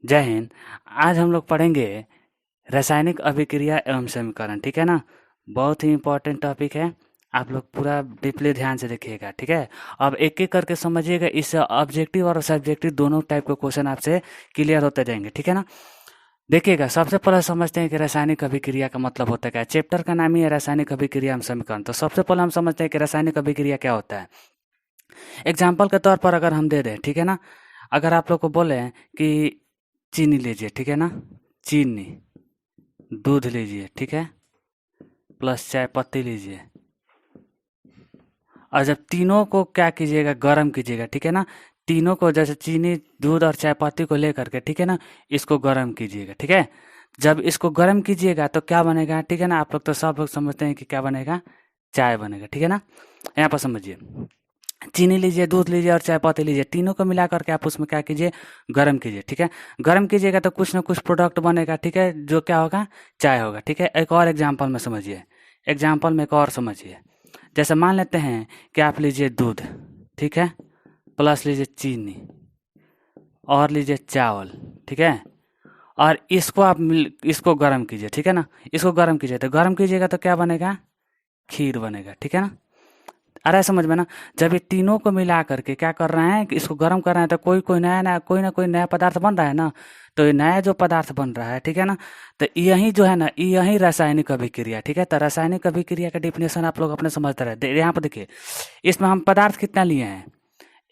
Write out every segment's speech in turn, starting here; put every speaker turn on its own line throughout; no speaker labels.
जय हिंद। आज हम लोग पढ़ेंगे रासायनिक अभिक्रिया एवं समीकरण। ठीक है ना। बहुत ही इम्पोर्टेंट टॉपिक है। आप लोग पूरा डीपली ध्यान से देखिएगा। ठीक है। अब एक एक करके समझिएगा। इससे ऑब्जेक्टिव और सब्जेक्टिव दोनों टाइप के क्वेश्चन आपसे क्लियर होते जाएंगे। ठीक है ना। देखिएगा, सबसे पहले समझते हैं कि रासायनिक अभिक्रिया का मतलब होता है क्या। चैप्टर का नाम ही है रासायनिक अभिक्रिया एवं समीकरण। तो सबसे पहले हम समझते हैं कि रासायनिक अभिक्रिया क्या होता है। एग्जाम्पल के तौर पर अगर हम दे दें, ठीक है ना। अगर आप लोग को बोले कि चीनी लीजिए, ठीक है ना। चीनी, दूध लीजिए, ठीक है, प्लस चाय पत्ती लीजिए। और जब तीनों को क्या कीजिएगा, गर्म कीजिएगा। ठीक है ना। तीनों को जैसे चीनी, दूध और चाय पत्ती को लेकर के, ठीक है ना, इसको गर्म कीजिएगा। ठीक है। जब इसको गर्म कीजिएगा तो क्या बनेगा, ठीक है ना। आप लोग तो सब लोग समझते हैं कि क्या बनेगा, चाय बनेगा। ठीक है ना। यहाँ पर समझिए, चीनी लीजिए, दूध लीजिए और चाय पत्ती लीजिए, तीनों को मिला करके आप उसमें क्या कीजिए, गर्म कीजिए। ठीक है। गर्म कीजिएगा तो कुछ ना कुछ प्रोडक्ट बनेगा। ठीक है। जो क्या होगा, चाय होगा। ठीक है। एक और एग्जांपल में समझिए। एग्जांपल में एक और समझिए। जैसे मान लेते हैं कि आप लीजिए दूध, ठीक है, प्लस लीजिए चीनी और लीजिए चावल। ठीक है। और इसको आप इसको गर्म कीजिए। ठीक है ना। इसको गर्म कीजिए तो गर्म कीजिएगा तो क्या बनेगा, खीर बनेगा। ठीक है ना। आ रहा है समझ में ना। जब ये तीनों को मिला करके क्या कर रहे हैं कि इसको गर्म कर रहे हैं तो कोई कोई नया नया कोई ना कोई नया पदार्थ बन रहा है ना। तो ये नया जो पदार्थ बन रहा है, ठीक है ना, तो यही जो है ना, यही रासायनिक अभिक्रिया। ठीक है। तो रासायनिक अभिक्रिया का डिफिनेशन आप लोग अपने समझते रहे। यहाँ पर देखिए, इसमें हम पदार्थ कितना लिए हैं,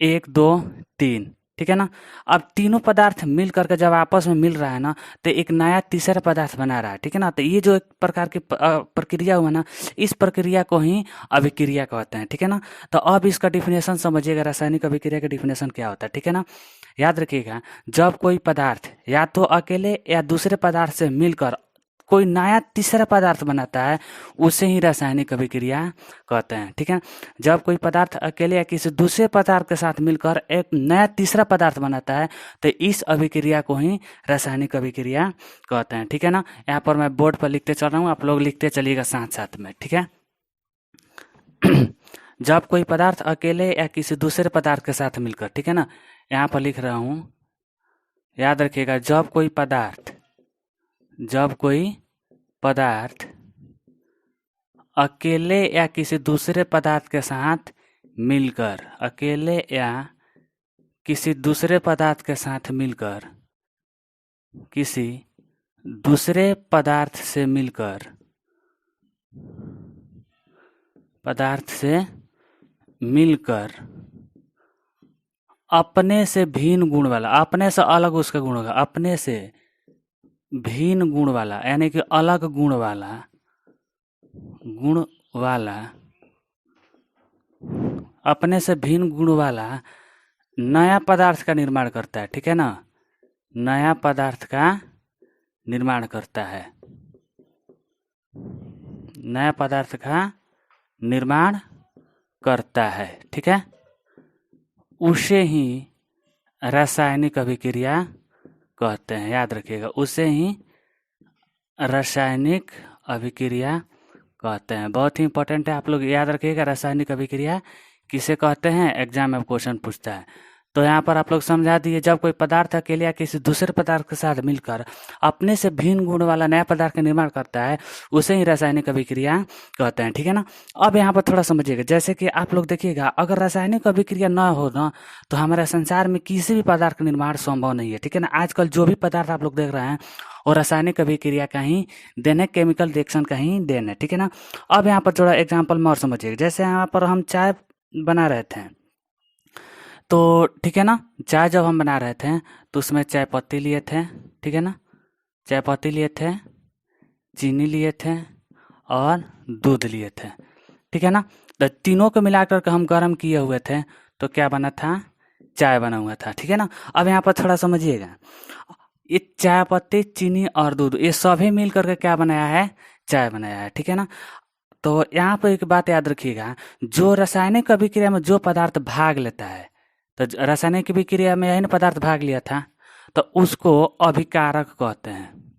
एक दो तीन। ठीक है ना। अब तीनों पदार्थ मिल करके जब आपस में मिल रहा है ना, तो एक नया तीसरा पदार्थ बना रहा है। ठीक है ना। तो ये जो एक प्रकार की प्रक्रिया हुआ ना, इस प्रक्रिया को ही अभिक्रिया कहते हैं। ठीक है ना। तो अब इसका डिफिनेशन समझिएगा, रासायनिक अभिक्रिया का डिफिनेशन क्या होता है। ठीक है ना। याद रखिएगा, जब कोई पदार्थ या तो अकेले या दूसरे पदार्थ से मिलकर कोई नया तीसरा पदार्थ बनाता है, उसे ही रासायनिक अभिक्रिया कहते हैं। ठीक है। जब कोई पदार्थ अकेले या किसी दूसरे पदार्थ के साथ मिलकर एक नया तीसरा पदार्थ बनाता है, तो इस अभिक्रिया को ही रासायनिक अभिक्रिया कहते हैं। ठीक है ना। यहाँ पर मैं बोर्ड पर लिखते चल रहा हूँ, आप लोग लिखते चलिएगा साथ साथ में। ठीक है। जब कोई पदार्थ अकेले या किसी दूसरे पदार्थ के साथ मिलकर, ठीक है ना, यहाँ पर लिख रहा हूँ, याद रखिएगा, जब कोई पदार्थ अकेले या किसी दूसरे पदार्थ के साथ मिलकर, अकेले या किसी दूसरे पदार्थ के साथ मिलकर, किसी दूसरे पदार्थ से मिलकर अपने से भिन्न गुण वाला, अपने से अलग उसका गुण होगा, अपने से भिन्न गुण वाला यानी कि अलग गुण वाला, अपने से भिन्न गुण वाला नया पदार्थ का निर्माण करता है। ठीक है ना। नया पदार्थ का निर्माण करता है, नया पदार्थ का निर्माण करता है। ठीक है। उसे ही रासायनिक अभिक्रिया कहते हैं। याद रखिएगा, उसे ही रासायनिक अभिक्रिया कहते हैं। बहुत ही इंपॉर्टेंट है, आप लोग याद रखिएगा, रासायनिक अभिक्रिया किसे कहते हैं, एग्जाम में क्वेश्चन पूछता है। तो यहाँ पर आप लोग समझा दिए, जब कोई पदार्थ अकेले या किसी दूसरे पदार्थ के साथ मिलकर अपने से भिन्न गुण वाला नया पदार्थ का निर्माण करता है, उसे ही रासायनिक अभिक्रिया कहते हैं। ठीक है ना। अब यहाँ पर थोड़ा समझिएगा, जैसे कि आप लोग देखिएगा, अगर रासायनिक अभिक्रिया न हो ना, तो हमारे संसार में किसी भी पदार्थ का निर्माण संभव नहीं है। ठीक है ना। आजकल जो भी पदार्थ आप लोग देख रहे हैं, और रासायनिक अभिक्रिया का ही देन है, केमिकल रिएक्शन का ही देन है। ठीक है ना। अब यहाँ पर थोड़ा एग्जांपल में और समझिएगा, जैसे यहाँ पर हम चाय बना रहे थे, तो ठीक है ना, चाय जब हम बना रहे थे तो उसमें चाय पत्ती लिए थे। ठीक है ना। चाय पत्ती लिए थे, चीनी लिए थे और दूध लिए थे। ठीक है ना। तो तीनों को मिलाकर के हम गर्म किए हुए थे, तो क्या बना था, चाय बना हुआ था। ठीक है ना। अब यहाँ पर थोड़ा समझिएगा, ये चाय पत्ती, चीनी और दूध, ये सभी मिल करके क्या बनाया है, चाय बनाया है। ठीक है ना। तो यहाँ पर एक बात याद रखिएगा, जो रासायनिक अभिक्रिया में जो पदार्थ भाग लेता है, तो रासायनिक अभिक्रिया में यही ना पदार्थ भाग लिया था, तो उसको अभिकारक कहते हैं।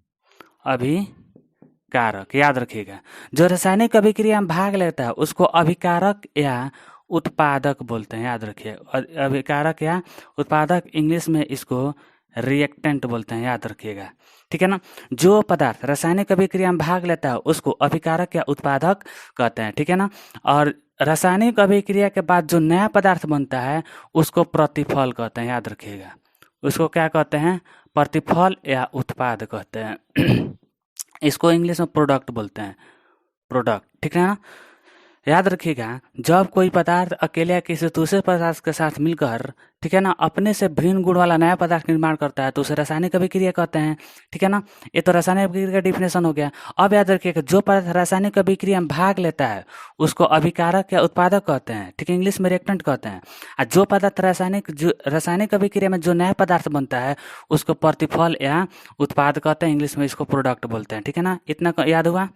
अभिकारक, याद रखिएगा, जो रासायनिक अभिक्रिया में भाग लेता है उसको अभिकारक या उत्पादक बोलते हैं। याद रखिए, अभिकारक या उत्पादक, इंग्लिश में इसको रिएक्टेंट बोलते हैं, याद रखिएगा, ठीक है ना। जो पदार्थ रासायनिक अभिक्रिया में भाग लेता है उसको अभिकारक या उत्पादक कहते हैं, ठीक है ना। और रासायनिक अभिक्रिया के बाद जो नया पदार्थ बनता है उसको प्रतिफल कहते हैं, याद रखिएगा। उसको क्या कहते हैं? प्रतिफल या उत्पाद कहते हैं। इसको इंग्लिश में प्रोडक्ट बोलते हैं, प्रोडक्ट, ठीक है ना। याद रखिएगा, जब कोई पदार्थ अकेले या किसी दूसरे पदार्थ के साथ मिलकर, ठीक है ना, अपने से भिन्न गुण वाला नया पदार्थ निर्माण करता है तो उसे रासायनिक अभिक्रिया कहते हैं, ठीक है ना। ये तो रासायनिक अभिक्रिया का डिफिनेशन हो गया। अब याद रखिएगा, जो पदार्थ रासायनिक अभिक्रिया में भाग लेता है उसको अभिकारक या उत्पादक कहते हैं, ठीक है, इंग्लिश में रिएक्टेंट कहते हैं। और जो पदार्थ रासायनिक अभिक्रिया में जो नया पदार्थ बनता है उसको प्रतिफल या उत्पाद कहते हैं, इंग्लिश में इसको प्रोडक्ट बोलते हैं, ठीक है ना। इतना याद हुआ।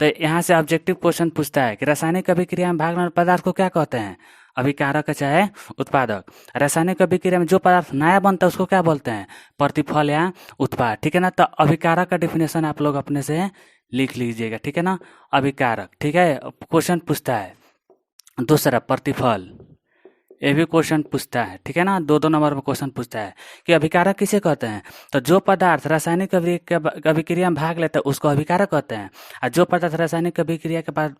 तो यहाँ से ऑब्जेक्टिव क्वेश्चन पूछता है कि रासायनिक अभिक्रिया में भाग लेने वाले पदार्थ को क्या कहते हैं? अभिकारक चाहे उत्पादक। रासायनिक अभिक्रिया में जो पदार्थ नया बनता है उसको क्या बोलते हैं? प्रतिफल या उत्पाद, ठीक है ना। तो अभिकारक का डिफिनेशन आप लोग अपने से लिख लीजिएगा, ठीक है ना। अभिकारक, ठीक है, क्वेश्चन पूछता है। दूसरा प्रतिफल, ये भी क्वेश्चन पूछता है, ठीक है ना। 2-2 नंबर में क्वेश्चन पूछता है कि अभिकारक किसे कहते हैं? तो जो पदार्थ रासायनिक अभिक्रिया में भाग लेता है उसको अभिकारक कहते हैं। और जो पदार्थ रासायनिक अभिक्रिया के बाद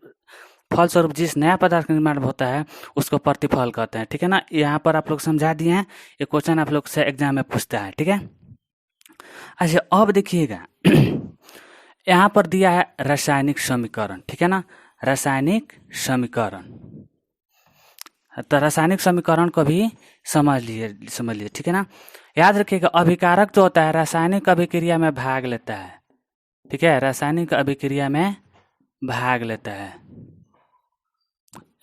फलस्वरूप जिस नया पदार्थ का निर्माण होता है उसको प्रतिफल कहते हैं, ठीक है ना। यहाँ पर आप लोग समझा दिए हैं, ये क्वेश्चन आप लोग से एग्जाम में पूछता है, ठीक है। अच्छा, अब देखिएगा, यहाँ पर दिया है रासायनिक समीकरण, ठीक है ना। रासायनिक समीकरण, तो रासायनिक समीकरण को भी समझ लीजिए, ठीक है ना। याद रखिएगा, अभिकारक जो होता है रासायनिक अभिक्रिया में भाग लेता है, ठीक है, रासायनिक अभिक्रिया में भाग लेता है।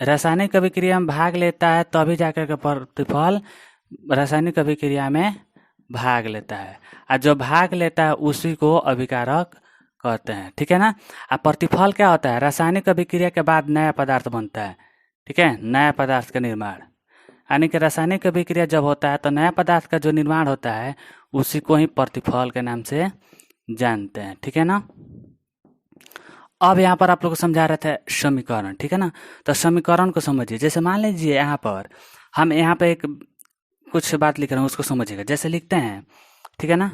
रासायनिक अभिक्रिया में भाग लेता है तभी जाकर के प्रतिफल रासायनिक अभिक्रिया में भाग लेता है। और जो भाग लेता है उसी को अभिकारक कहते हैं, ठीक है ना। और प्रतिफल क्या होता है? रासायनिक अभिक्रिया के बाद नया पदार्थ बनता है, ठीक है, नया पदार्थ का निर्माण। यानी कि रासायनिक अभिक्रिया जब होता है तो नया पदार्थ का जो निर्माण होता है उसी को ही प्रतिफल के नाम से जानते हैं, ठीक है ना। अब यहाँ पर आप लोग को समझा रहे थे समीकरण, ठीक है ना। तो समीकरण को समझिए। जैसे मान लीजिए यहाँ पर हम यहाँ पे एक कुछ बात लिख रहे हैं, उसको समझिएगा। जैसे लिखते हैं, ठीक है ना,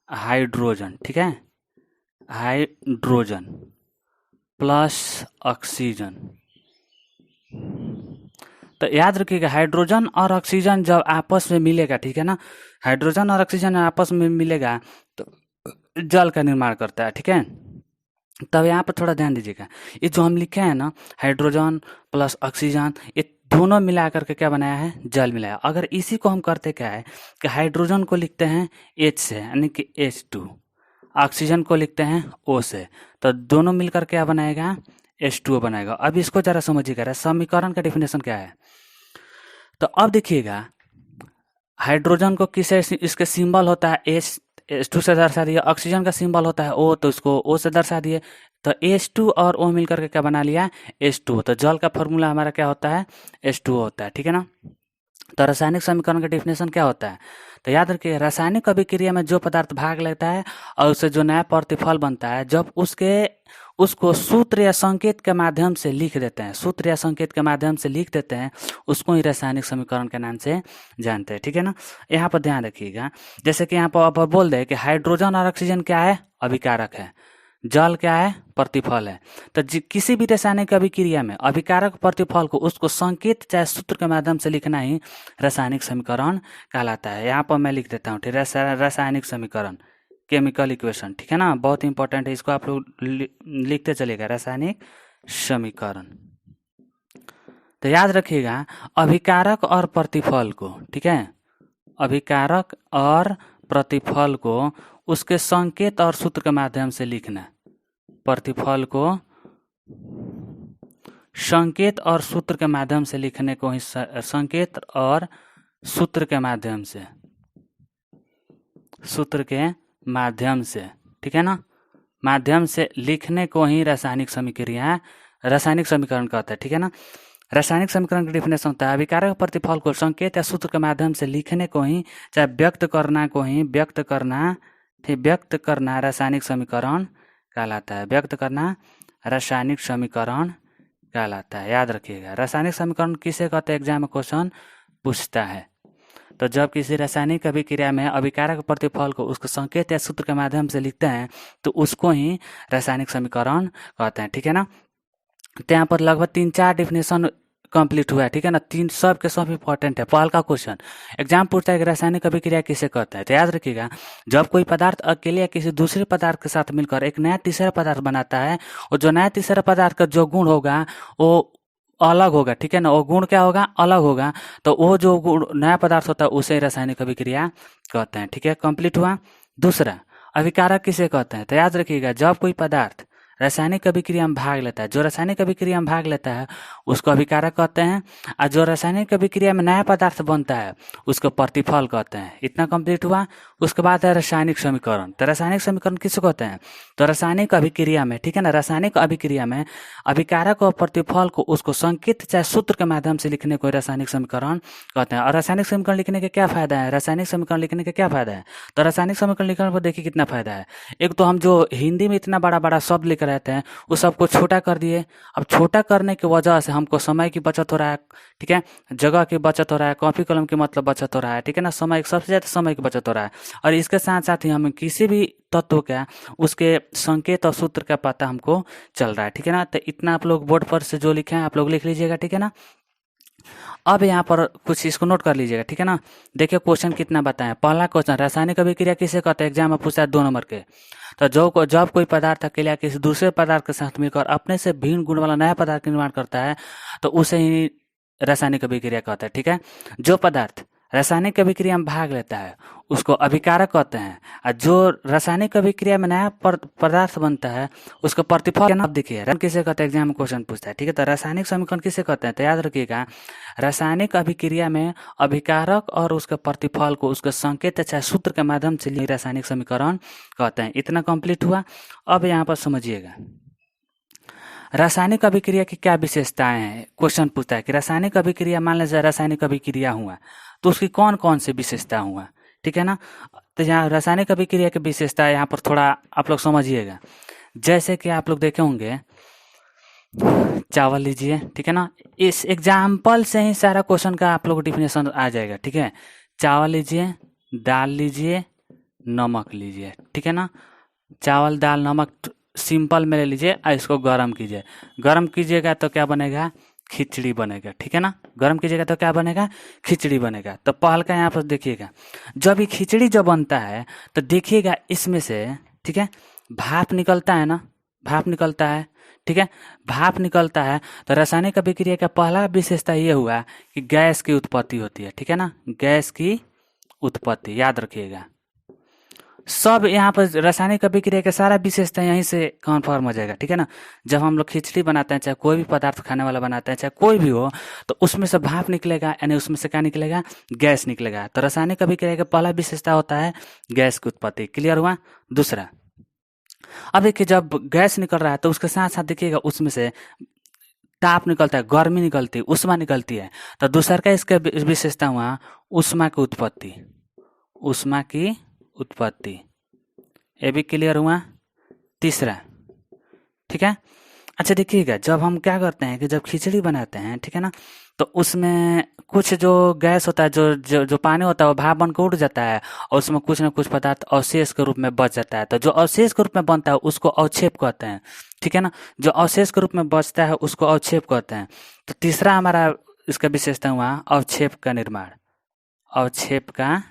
हाइड्रोजन, ठीक है, हाइड्रोजन प्लस ऑक्सीजन। तो याद रखिएगा, हाइड्रोजन और ऑक्सीजन जब आपस में मिलेगा, ठीक है ना, हाइड्रोजन और ऑक्सीजन आपस में मिलेगा तो जल का निर्माण करता है, ठीक है। तब यहाँ पर थोड़ा ध्यान दीजिएगा, ये जो हम लिखे हैं ना, हाइड्रोजन प्लस ऑक्सीजन, ये दोनों मिला करके क्या बनाया है? जल मिलाया। अगर इसी को हम करते क्या है कि हाइड्रोजन को लिखते हैं H से, यानी कि H2, ऑक्सीजन को लिखते हैं O से, तो दोनों मिलकर क्या बनाएगा? H2O बनाएगा। अब इसको जरा समझिएगा, समीकरण का डिफिनेशन क्या है। तो अब देखिएगा, हाइड्रोजन को किसे, इसके सिंबल होता है H2 से दर्शा दिया, ऑक्सीजन का सिंबल होता है O, तो इसको O से दर्शा दिए, तो H2 और O मिलकर के क्या बना लिया? H2O। तो जल का फॉर्मूला हमारा क्या होता है? H2O होता है, ठीक है ना। तो रासायनिक समीकरण का डिफिनेशन क्या होता है? तो याद रखिए, रासायनिक अभिक्रिया में जो पदार्थ भाग लेता है और उससे जो नया प्रतिफल बनता है, जब उसको सूत्र या संकेत के माध्यम से लिख देते हैं, सूत्र या संकेत के माध्यम से लिख देते हैं, उसको ही रासायनिक समीकरण के नाम से जानते हैं, ठीक है ना। यहाँ पर ध्यान रखिएगा, जैसे कि यहाँ पर बोल दे कि हाइड्रोजन और ऑक्सीजन क्या है? अभिकारक है। जल क्या है? प्रतिफल है। तो किसी भी रासायनिक अभिक्रिया में अभिकारक प्रतिफल को उसको संकेत चाहे सूत्र के माध्यम से लिखना ही रासायनिक समीकरण कहलाता है। यहाँ पर मैं लिख देता हूँ, ठीक है, रासायनिक समीकरण, केमिकल इक्वेशन, ठीक है ना, बहुत इंपॉर्टेंट है, इसको आप लोग लिखते चलेगा, रासायनिक समीकरण। तो याद रखिएगा, अभिकारक और प्रतिफल को, ठीक है, अभिकारक और प्रतिफल को उसके संकेत और सूत्र के माध्यम से लिखना। प्रतिफल को संकेत और सूत्र के माध्यम से लिखने को ही संकेत और सूत्र के माध्यम से, सूत्र के माध्यम से, ठीक है ना, माध्यम से लिखने को ही रासायनिक समीकरण कहता है, ठीक है ना। रासायनिक समीकरण का डिफिनेशन होता है, अभिकारक प्रतिफल को संकेत या सूत्र के माध्यम से लिखने को ही, चाहे व्यक्त करना रासायनिक समीकरण कहलाता है। व्यक्त करना रासायनिक समीकरण कहलाता है। याद रखिएगा, रासायनिक समीकरण किसे कहते हैं? एग्जाम में क्वेश्चन पूछता है। तो जब किसी रासायनिक अभिक्रिया में अभिकारक प्रतिफल को उसके संकेत या सूत्र के माध्यम से लिखते हैं तो उसको ही रासायनिक समीकरण कहते हैं, ठीक है ना। तो यहाँ पर लगभग 3-4 डिफिनेशन कंप्लीट हुआ है, ठीक है ना। तीन सब के सब इंपॉर्टेंट है। पहल का क्वेश्चन एग्जाम पूछता है कि रासायनिक अभिक्रिया किसे कहते हैं, तो याद रखिएगा जब कोई पदार्थ अकेले या किसी दूसरे पदार्थ के साथ मिलकर एक नया तीसरा पदार्थ बनाता है और जो नया तीसरा पदार्थ का जो गुण होगा वो अलग होगा, ठीक है ना। वो गुण क्या होगा, अलग होगा, तो वो जो गुण नया पदार्थ होता है उसे रासायनिक अभिक्रिया कहते हैं, ठीक है। कंप्लीट हुआ। दूसरा, अभिकारक किसे कहते हैं, तो याद रखिएगा जब कोई पदार्थ रासायनिक अभिक्रिया में भाग लेता है, जो रासायनिक अभिक्रिया में भाग लेता है उसको अभिकारक कहते हैं, और जो रासायनिक अभिक्रिया में नया पदार्थ बनता है उसको प्रतिफल कहते हैं। इतना कंप्लीट हुआ। उसके बाद है रासायनिक समीकरण। तो रासायनिक समीकरण किसे कहते हैं, तो रासायनिक अभिक्रिया में, ठीक है ना, रासायनिक अभिक्रिया में अभिकारक और प्रतिफल को उसको संकेत चाहे सूत्र के माध्यम से लिखने को रासायनिक समीकरण कहते हैं। और रासायनिक समीकरण लिखने के क्या फायदा है, रासायनिक समीकरण लिखने का क्या फायदा है, तो रासायनिक समीकरण लिखने पर देखिए कितना फायदा है। एक तो हम जो हिंदी में इतना बड़ा बड़ा शब्द लिख रहते हैं उस सबको छोटा कर दिए। अब छोटा करने की वजह से हमको समय की बचत हो रहा है, ठीक है, जगह की बचत हो रहा है, कॉपी कलम की मतलब बचत हो रहा है, ठीक है ना, समय सबसे ज्यादा समय की बचत हो रहा है। और इसके साथ साथ ही हमें किसी भी तत्व का उसके संकेत और सूत्र का पता हमको चल रहा है, ठीक है ना। तो इतना आप लोग बोर्ड पर से जो लिखे हैं आप लोग लिख लीजिएगा, ठीक है ना। अब यहाँ पर कुछ इसको नोट कर लीजिएगा, ठीक है ना। देखिए क्वेश्चन कितना बताएं। पहला क्वेश्चन, रासायनिक अभिक्रिया किसे कहते हैं, एग्जाम में पूछा है 2 नंबर के। तो जब कोई पदार्थ अकेले या किसी दूसरे पदार्थ के साथ मिलकर अपने से भिन्न गुण वाला नया पदार्थ का निर्माण करता है तो उसे ही रासायनिक अभिक्रिया कहता है, ठीक है। जो पदार्थ रासायनिक अभिक्रिया में भाग लेता है उसको अभिकारक कहते हैं, और जो रासायनिक अभिक्रिया में नया पदार्थ बनता है उसको प्रतिफल। अब देखिए रन किसे कहते हैं, एग्जाम में क्वेश्चन पूछता है, ठीक है। तो रासायनिक समीकरण किसे कहते हैं, तो याद रखिएगा रासायनिक अभिक्रिया में अभिकारक और उसके प्रतिफल को उसके संकेत चाहे सूत्र के माध्यम से रासायनिक समीकरण कहते हैं। इतना कंप्लीट हुआ। अब यहाँ पर समझिएगा रासायनिक अभिक्रिया की क्या विशेषताएं हैं। क्वेश्चन पूछता है कि रासायनिक अभिक्रिया, मान लीजिए रासायनिक अभिक्रिया हुआ तो उसकी कौन कौन सी विशेषता हुआ, ठीक है ना। तो यहाँ रासायनिक अभिक्रिया की विशेषता यहाँ पर थोड़ा आप लोग समझिएगा। जैसे कि आप लोग देखे होंगे, चावल लीजिए, ठीक है ना, इस एग्जाम्पल से ही सारा क्वेश्चन का आप लोग डिफिनेशन आ जाएगा, ठीक है। चावल लीजिए, दाल लीजिए, नमक लीजिए, ठीक है ना। चावल दाल नमक सिंपल में ले लीजिए और इसको गर्म कीजिए। गर्म कीजिएगा तो क्या बनेगा, खिचड़ी बनेगा, ठीक है ना। गर्म कीजिएगा तो क्या बनेगा, खिचड़ी बनेगा। तो पहल का यहाँ पर देखिएगा, जब ये खिचड़ी जब बनता है तो देखिएगा इसमें से, ठीक है, भाप निकलता है ना, भाप निकलता है, ठीक है, भाप निकलता है। तो रासायनिक अभिक्रिया का पहला विशेषता ये हुआ कि गैस की उत्पत्ति होती है, ठीक है ना, गैस की उत्पत्ति। याद रखिएगा सब यहाँ पर रासायनिक अभिक्रिया का सारा विशेषता यहीं से कन्फर्म हो जाएगा, ठीक है ना। जब हम लोग खिचड़ी बनाते हैं, चाहे कोई भी पदार्थ खाने वाला बनाते हैं, चाहे कोई भी हो, तो उसमें से भाप निकलेगा, यानी उसमें से क्या निकलेगा, गैस निकलेगा। तो रासायनिक अभिक्रिया का पहला विशेषता होता है गैस की उत्पत्ति। क्लियर हुआ। दूसरा, अब देखिए जब गैस निकल रहा है तो उसके साथ साथ देखिएगा उसमें से ताप निकलता है, गर्मी निकलती है, उष्मा निकलती है। तो दूसरा का इसका विशेषता हुआ उष्मा की उत्पत्ति, उष्मा की उत्पत्ति। ये भी क्लियर हुआ। तीसरा, ठीक है। अच्छा देखिएगा जब हम क्या करते हैं कि जब खिचड़ी बनाते हैं, ठीक है ना, तो उसमें कुछ जो गैस होता है, जो पानी होता है वो भाप बनकर उड़ जाता है और उसमें कुछ ना कुछ पदार्थ अवशेष के रूप में बच जाता है। तो जो अवशेष के रूप में बनता है उसको अवक्षेप कहते हैं, ठीक है ना। जो अवशेष के रूप में बचता है उसको अवक्षेप कहते हैं। तो तीसरा हमारा इसका विशेषता हुआ अवक्षेप का निर्माण, अवक्षेप का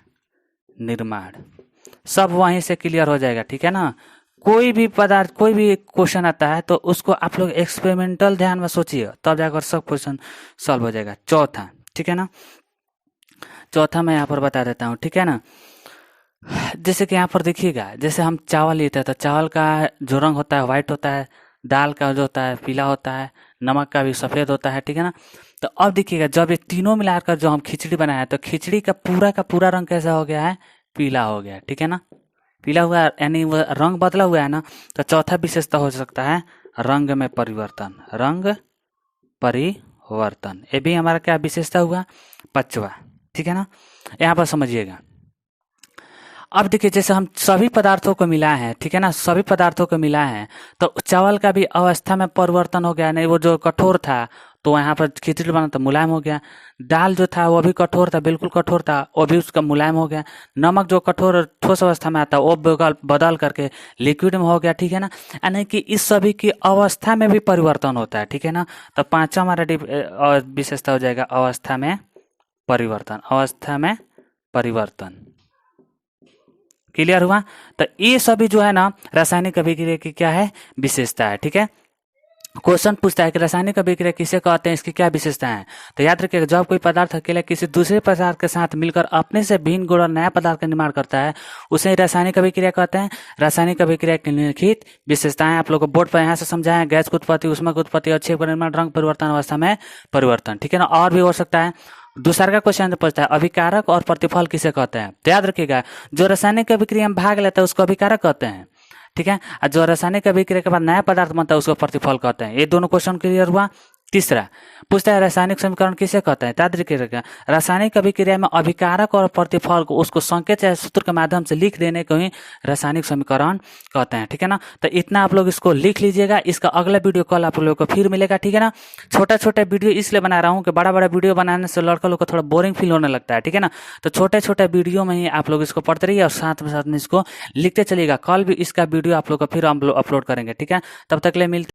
निर्माण। सब वहीं से क्लियर हो जाएगा, ठीक है ना। कोई भी पदार्थ, कोई भी क्वेश्चन आता है तो उसको आप लोग एक्सपेरिमेंटल ध्यान में सोचिए, तब जाकर सब क्वेश्चन सॉल्व हो जाएगा। चौथा, ठीक है ना, चौथा मैं यहाँ पर बता देता हूँ, ठीक है ना। जैसे कि यहाँ पर देखिएगा, जैसे हम चावल लेते हैं तो चावल का जो रंग होता है व्हाइट होता है, दाल का जो होता है पीला होता है, नमक का भी सफ़ेद होता है, ठीक है ना। तो अब देखिएगा जब ये तीनों मिलाकर जो हम खिचड़ी बनाए तो खिचड़ी का पूरा रंग कैसा हो गया है, पीला हो गया, ठीक है ना। पीला हुआ यानी वो रंग बदला हुआ है ना। तो चौथा विशेषता हो सकता है रंग में परिवर्तन, रंग परिवर्तन। ये भी हमारा क्या विशेषता हुआ, पांचवा, ठीक है ना। यहाँ पर समझिएगा। अब देखिए जैसे हम सभी पदार्थों को मिला है, ठीक है ना, सभी पदार्थों को मिला है तो चावल का भी अवस्था में परिवर्तन हो गया। नहीं वो जो कठोर था तो यहाँ पर खिचड़ी बना तो मुलायम हो गया। दाल जो था वो भी कठोर था, बिल्कुल कठोर था, वो भी उसका मुलायम हो गया। नमक जो कठोर ठोस अवस्था में आता है वो बदल करके लिक्विड में हो गया, ठीक है ना। यानी कि इस सभी की अवस्था में भी परिवर्तन होता है, ठीक है ना। तो पांचवा हमारा विशेषता हो जाएगा अवस्था में परिवर्तन। अवस्था में परिवर्तन क्लियर हुआ। तो ये सभी जो है ना रासायनिक अभिक्रिया की क्या है, विशेषता है, ठीक है। क्वेश्चन पूछता है कि रासायनिक अभिक्रिया किसे कहते हैं, इसकी क्या विशेषता है। तो याद रखिएगा, जब कोई पदार्थ अकेले किसी दूसरे पदार्थ के साथ मिलकर अपने से भिन्न गुण और नया पदार्थ का निर्माण करता है उसे रासायनिक अभिक्रिया कहते हैं। रासायनिक अभिक्रिया की निम्नलिखित विशेषताएं आप लोग को बोर्ड पर यहाँ से समझाएं। गैस की उत्पत्ति, ऊष्मा की उत्पत्ति, अवक्षेप का निर्माण, रंग परिवर्तन, अवस्था में परिवर्तन, ठीक है ना। और भी हो सकता है। दूसरा का क्वेश्चन पूछता है अभिकारक और प्रतिफल किसे कहते हैं। तो याद रखिएगा, जो रासायनिक अभिक्रिया में भाग लेता है उसको अभिकारक कहते हैं, ठीक है। और जो रासायनिक अभिक्रिया के बाद नया पदार्थ बनता है उसको प्रतिफल कहते हैं। ये दोनों क्वेश्चन क्लियर हुआ। तीसरा पूछता है रासायनिक समीकरण किसे कहते हैं। याद रखिएगा, रासायनिक अभिक्रिया में अभिकारक और प्रतिफल को उसको संकेत या सूत्र के माध्यम से लिख देने को ही रासायनिक समीकरण कहते हैं, ठीक है ना। तो इतना आप लोग इसको लिख लीजिएगा। इसका अगला वीडियो कल आप लोगों को फिर मिलेगा, ठीक है ना। छोटा छोटा वीडियो इसलिए बना रहा हूँ कि बड़ा बड़ा वीडियो बनाने से लड़का लोग को थोड़ा बोरिंग फील होने लगता है, ठीक है ना। तो छोटे छोटे वीडियो में ही आप लोग इसको पढ़ते रहिए और साथ में इसको लिखते चलिएगा। कल भी इसका वीडियो आप लोग को फिर हम अपलोड करेंगे, ठीक है। तब तक ले मिलते